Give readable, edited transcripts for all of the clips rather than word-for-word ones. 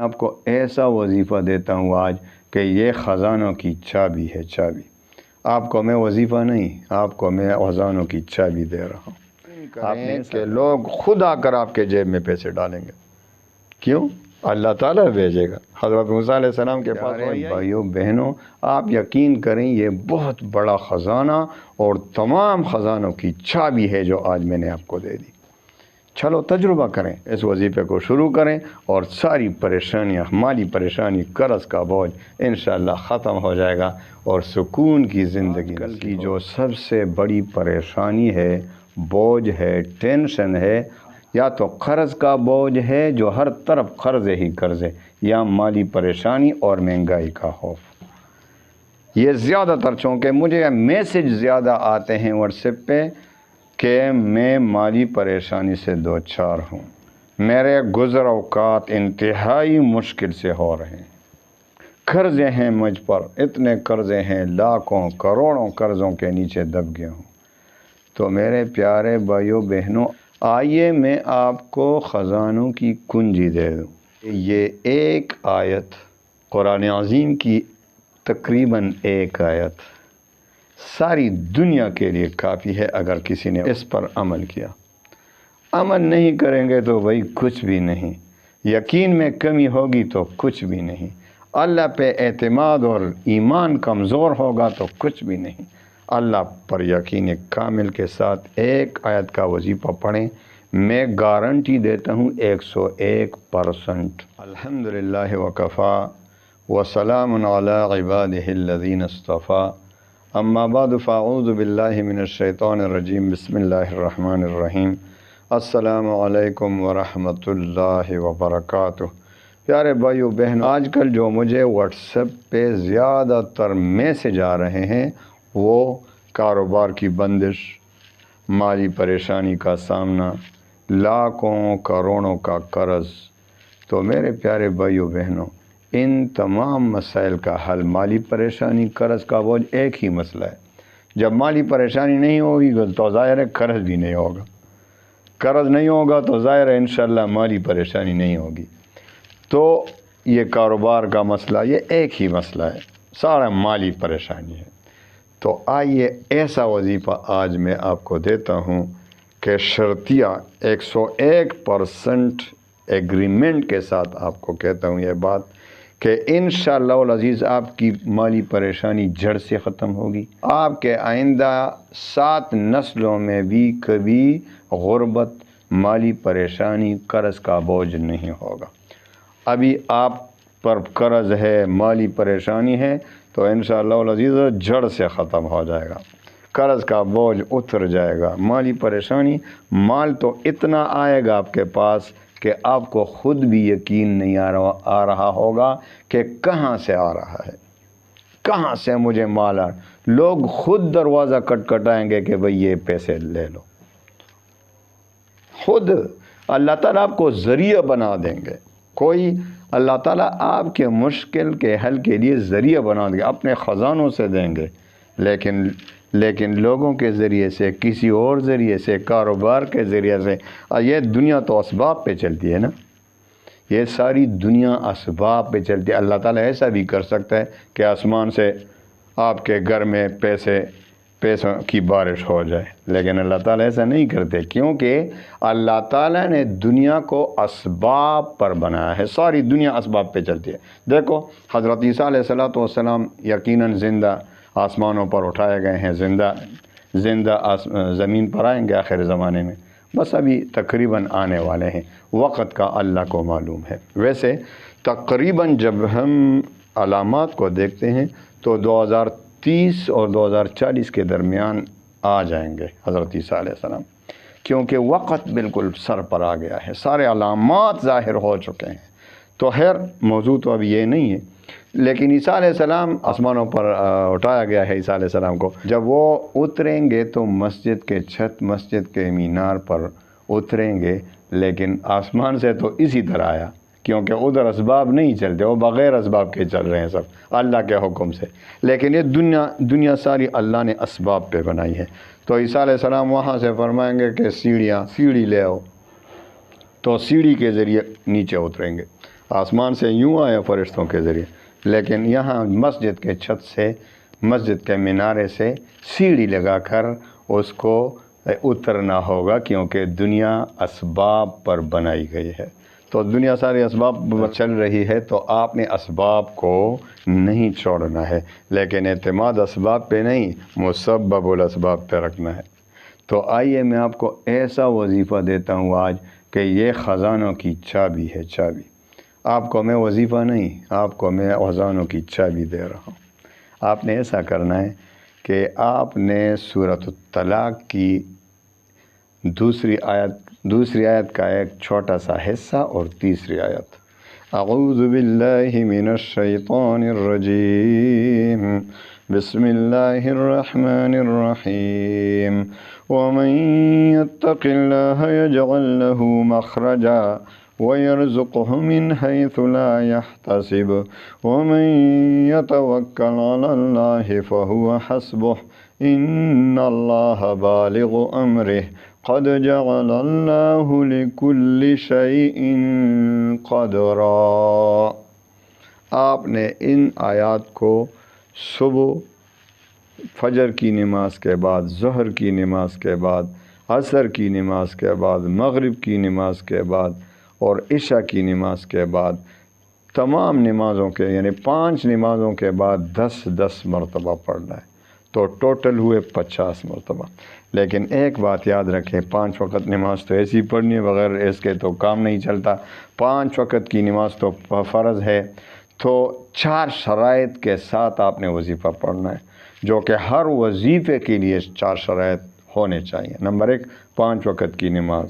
آپ کو ایسا وظیفہ دیتا ہوں آج کہ یہ خزانوں کی چابی ہے، چابی۔ آپ کو میں وظیفہ نہیں، آپ کو میں خزانوں کی چابی دے رہا ہوں۔ آپ نے کہ لوگ خود آ کر آپ کے جیب میں پیسے ڈالیں گے۔ کیوں؟ اللہ تعالیٰ بھیجے گا۔ حضرت موسیٰ علیہ السلام کے پاس بھائیوں بہنوں، آپ یقین کریں یہ بہت بڑا خزانہ اور تمام خزانوں کی چابی ہے جو آج میں نے آپ کو دے دی۔ چلو تجربہ کریں، اس وظیفے کو شروع کریں اور ساری پریشانیاں، مالی پریشانی، قرض کا بوجھ انشاءاللہ ختم ہو جائے گا اور سکون کی زندگی کی جو سب سے بڑی پریشانی ہے، بوجھ ہے، ٹینشن ہے، یا تو قرض کا بوجھ ہے جو ہر طرف قرض ہی قرض ہے، یا مالی پریشانی اور مہنگائی کا خوف۔ یہ زیادہ تر، چونکہ مجھے میسج زیادہ آتے ہیں واٹس ایپ پہ کہ میں مالی پریشانی سے دوچار ہوں، میرے گزر اوقات انتہائی مشکل سے ہو رہے ہیں، قرضے ہیں مجھ پر، اتنے قرضے ہیں، لاکھوں کروڑوں قرضوں کے نیچے دب گیا ہوں۔ تو میرے پیارے بھائیوں بہنوں، آئیے میں آپ کو خزانوں کی کنجی دے دوں۔ یہ ایک آیت قرآن عظیم کی، تقریباً ایک آیت ساری دنیا کے لیے کافی ہے اگر کسی نے اس پر عمل کیا۔ عمل نہیں کریں گے تو بھائی کچھ بھی نہیں، یقین میں کمی ہوگی تو کچھ بھی نہیں، اللہ پہ اعتماد اور ایمان کمزور ہوگا تو کچھ بھی نہیں۔ اللہ پر یقین کامل کے ساتھ ایک آیت کا وظیفہ پڑھیں، میں گارنٹی دیتا ہوں 101%۔ الحمدللہ وکفا وسلام علی عبادہ الذین اصطفیٰ، اما بعد فاعوذ باللہ من الشیطان الرجیم، بسم اللہ الرحمن الرحیم۔ السلام علیکم ورحمۃ اللہ وبرکاتہ۔ پیارے بھائیو بہنوں، آج کل جو مجھے واٹس ایپ پہ زیادہ تر میسج آ رہے ہیں وہ کاروبار کی بندش، مالی پریشانی کا سامنا، لاکھوں کروڑوں کا قرض۔ تو میرے پیارے بھائیو بہنوں، ان تمام مسائل کا حل، مالی پریشانی، قرض کا بوجھ ایک ہی مسئلہ ہے۔ جب مالی پریشانی نہیں ہوگی تو ظاہر ہے قرض بھی نہیں ہوگا، قرض نہیں ہوگا تو ظاہر ہے انشاءاللہ مالی پریشانی نہیں ہوگی۔ تو یہ کاروبار کا مسئلہ، یہ ایک ہی مسئلہ ہے، سارا مالی پریشانی ہے۔ تو آئیے ایسا وظیفہ آج میں آپ کو دیتا ہوں کہ شرطیہ 101% ایگریمنٹ کے ساتھ آپ کو کہتا ہوں یہ بات کہ انشاءاللہ العزیز آپ کی مالی پریشانی جڑ سے ختم ہوگی، آپ کے آئندہ 7 نسلوں میں بھی کبھی غربت، مالی پریشانی، قرض کا بوجھ نہیں ہوگا۔ ابھی آپ پر قرض ہے، مالی پریشانی ہے، تو انشاءاللہ العزیز جڑ سے ختم ہو جائے گا، قرض کا بوجھ اتر جائے گا، مالی پریشانی، مال تو اتنا آئے گا آپ کے پاس کہ آپ کو خود بھی یقین نہیں آ رہا ہوگا کہ کہاں سے آ رہا ہے، کہاں سے مجھے مال آ رہا۔ لوگ خود دروازہ کٹائیں گے کہ بھئی یہ پیسے لے لو، خود اللہ تعالیٰ آپ کو ذریعہ بنا دیں گے۔ کوئی اللہ تعالیٰ آپ کے مشکل کے حل کے لیے ذریعہ بنا دیں گے، اپنے خزانوں سے دیں گے، لیکن لوگوں کے ذریعے سے، کسی اور ذریعے سے، کاروبار کے ذریعے سے۔ یہ دنیا تو اسباب پہ چلتی ہے نا، یہ ساری دنیا اسباب پہ چلتی ہے۔ اللہ تعالیٰ ایسا بھی کر سکتا ہے کہ آسمان سے آپ کے گھر میں پیسوں کی بارش ہو جائے، لیکن اللہ تعالیٰ ایسا نہیں کرتے، کیونکہ اللہ تعالیٰ نے دنیا کو اسباب پر بنایا ہے، ساری دنیا اسباب پہ چلتی ہے۔ دیکھو حضرت عیسیٰ علیہ السلام یقیناً زندہ آسمانوں پر اٹھائے گئے ہیں، زندہ زمین پر آئیں گے آخر زمانے میں، بس ابھی تقریباً آنے والے ہیں، وقت کا اللہ کو معلوم ہے۔ ویسے تقریباً جب ہم علامات کو دیکھتے ہیں تو 2030 اور 2040 کے درمیان آ جائیں گے حضرت عیسیٰ علیہ السلام، کیونکہ وقت بالکل سر پر آ گیا ہے، سارے علامات ظاہر ہو چکے ہیں۔ تو خیر موضوع تو اب یہ نہیں ہے، لیکن عیسیٰ علیہ السلام آسمانوں پر اٹھایا گیا ہے عیسیٰ علیہ السلام کو۔ جب وہ اتریں گے تو مسجد کے چھت، مسجد کے مینار پر اتریں گے، لیکن آسمان سے تو اسی طرح آیا، کیونکہ ادھر اسباب نہیں چلتے، وہ بغیر اسباب کے چل رہے ہیں سب اللہ کے حکم سے، لیکن یہ دنیا ساری اللہ نے اسباب پہ بنائی ہے۔ تو عیسیٰ علیہ السلام وہاں سے فرمائیں گے کہ سیڑھی لے آؤ، تو سیڑھی کے ذریعے نیچے اتریں گے۔ آسمان سے یوں آیا فرشتوں کے ذریعے، لیکن یہاں مسجد کے چھت سے، مسجد کے مینارے سے سیڑھی لگا کر اس کو اترنا ہوگا، کیونکہ دنیا اسباب پر بنائی گئی ہے۔ تو دنیا سارے اسباب پر چل رہی ہے، تو آپ نے اسباب کو نہیں چھوڑنا ہے، لیکن اعتماد اسباب پہ نہیں، مسبب الاسباب پہ رکھنا ہے۔ تو آئیے میں آپ کو ایسا وظیفہ دیتا ہوں آج کہ یہ خزانوں کی چابی ہے، چابی۔ آپ کو میں وظیفہ نہیں، آپ کو میں خزانوں کی چابی دے رہا ہوں۔ آپ نے ایسا کرنا ہے کہ آپ نے سورۃ الطلاق کی دوسری آیت کا ایک چھوٹا سا حصہ اور تیسری آیت، اعوذ باللہ من الشیطان الرجیم، بسم اللہ الرحمن الرحیم، ومن يتق اللہ یجعل له مخرجا وَيَرْزُقْهُ مِنْ حَيْثُ لَا يَحْتَسِبُ وَمَنْ يَتَوَكَّلْ عَلَى اللَّهِ فَهُوَ حَسْبُهُ إِنَّ اللَّهَ بَالِغُ أَمْرِهِ قَدْ جَعَلَ اللَّهُ لِكُلِّ شَيْءٍ قَدْرًا۔ آپ نے ان آیات کو صبح فجر کی نماز کے بعد، ظہر کی نماز کے بعد، عصر کی نماز کے بعد، مغرب کی نماز کے بعد اور عشاء کی نماز کے بعد، تمام نمازوں کے یعنی 5 نمازوں کے بعد 10 مرتبہ پڑھنا ہے، تو ٹوٹل ہوئے 50 مرتبہ۔ لیکن ایک بات یاد رکھیں، 5 وقت نماز تو ایسی پڑھنی ہے، بغیر اس کے تو کام نہیں چلتا۔ 5 وقت کی نماز تو فرض ہے، تو 4 شرائط کے ساتھ آپ نے وظیفہ پڑھنا ہے، جو کہ ہر وظیفے کے لیے 4 شرائط ہونے چاہیے۔ نمبر 1، 5 وقت کی نماز۔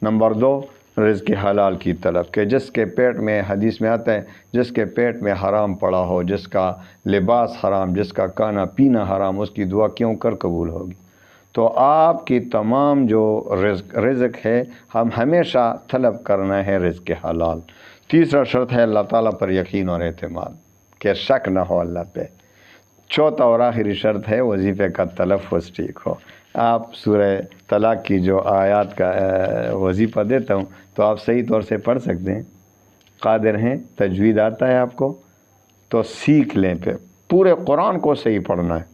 نمبر 2، رزق حلال کی طلب، کہ جس کے پیٹ میں، حدیث میں آتا ہے، جس کے پیٹ میں حرام پڑا ہو، جس کا لباس حرام، جس کا کھانا پینا حرام، اس کی دعا کیوں کر قبول ہوگی؟ تو آپ کی تمام جو رزق ہے، ہم ہمیشہ طلب کرنا ہے رزق حلال۔ تیسرا شرط ہے اللہ تعالیٰ پر یقین اور اعتماد، کہ شک نہ ہو اللہ پہ۔ چوتھا اور آخری شرط ہے وظیفے کا تلفظ ٹھیک ہو۔ آپ سورہ طلاق کی جو آیات کا وظیفہ دیتا ہوں، تو آپ صحیح طور سے پڑھ سکتے ہیں، قادر ہیں، تجوید آتا ہے آپ کو، تو سیکھ لیں۔ پہ پورے قرآن کو صحیح پڑھنا ہے۔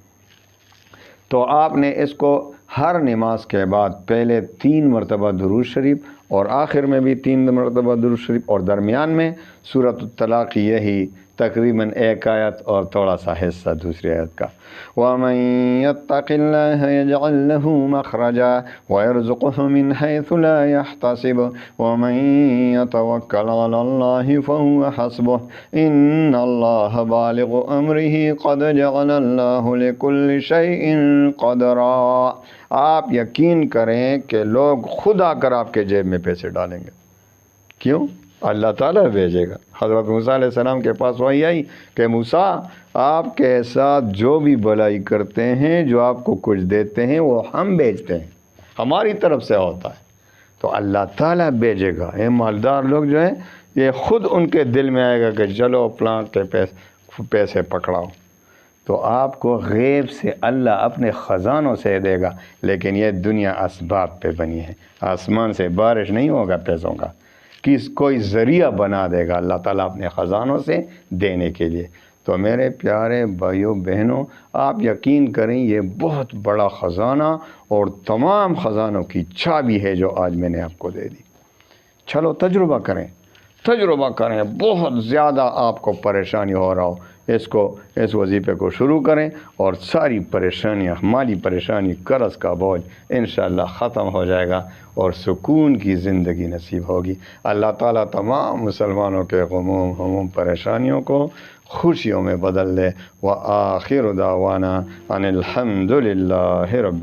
تو آپ نے اس کو ہر نماز کے بعد پہلے 3 مرتبہ درود شریف، اور آخر میں بھی 3 مرتبہ درود شریف، اور درمیان میں سورۃ الطلاق یہی تقریباً 1 آیت اور تھوڑا سا حصہ دوسری آیت کا، وَمَن يَتَّقِ اللَّهَ يَجْعَل لَّهُ مَخْرَجًا وَيَرْزُقْهُ مِنْ حَيْثُ لَا يَحْتَسِبُ وَمَن يَتَوَكَّلْ عَلَى اللَّهِ فَهُوَ حَسْبُهُ إِنَّ اللَّهَ بَالِغُ أَمْرِهِ قَدْ جَعَلَ اللَّهُ لِكُلِّ شَيْءٍ قَدْرًا۔ آپ یقین کریں کہ لوگ خود آ کر آپ کے جیب میں پیسے ڈالیں گے۔ کیوں؟ اللہ تعالیٰ بھیجے گا۔ حضرت موسیٰ علیہ السلام کے پاس وحی آئی کہ موسیٰ، آپ کے ساتھ جو بھی بھلائی کرتے ہیں، جو آپ کو کچھ دیتے ہیں، وہ ہم بھیجتے ہیں، ہماری طرف سے ہوتا ہے۔ تو اللہ تعالیٰ بھیجے گا۔ یہ مالدار لوگ جو ہیں، یہ خود ان کے دل میں آئے گا کہ چلو فلاں کے پیسے پکڑاؤ۔ تو آپ کو غیب سے اللہ اپنے خزانوں سے دے گا، لیکن یہ دنیا اسباب پہ بنی ہے۔ آسمان سے بارش نہیں ہوگا پیسوں کا، کوئی ذریعہ بنا دے گا اللہ تعالیٰ اپنے خزانوں سے دینے کے لیے۔ تو میرے پیارے بھائیوں بہنوں، آپ یقین کریں، یہ بہت بڑا خزانہ اور تمام خزانوں کی چابی ہے جو آج میں نے آپ کو دے دی۔ چلو تجربہ کریں، بہت زیادہ آپ کو پریشانی ہو رہا ہو، اس وظیفے کو شروع کریں، اور ساری پریشانیاں، مالی پریشانی، قرض کا بوجھ انشاءاللہ ختم ہو جائے گا، اور سکون کی زندگی نصیب ہوگی۔ اللہ تعالیٰ تمام مسلمانوں کے غموم پریشانیوں کو خوشیوں میں بدل دے۔ وآخر دعوانا ان الحمد للہ رب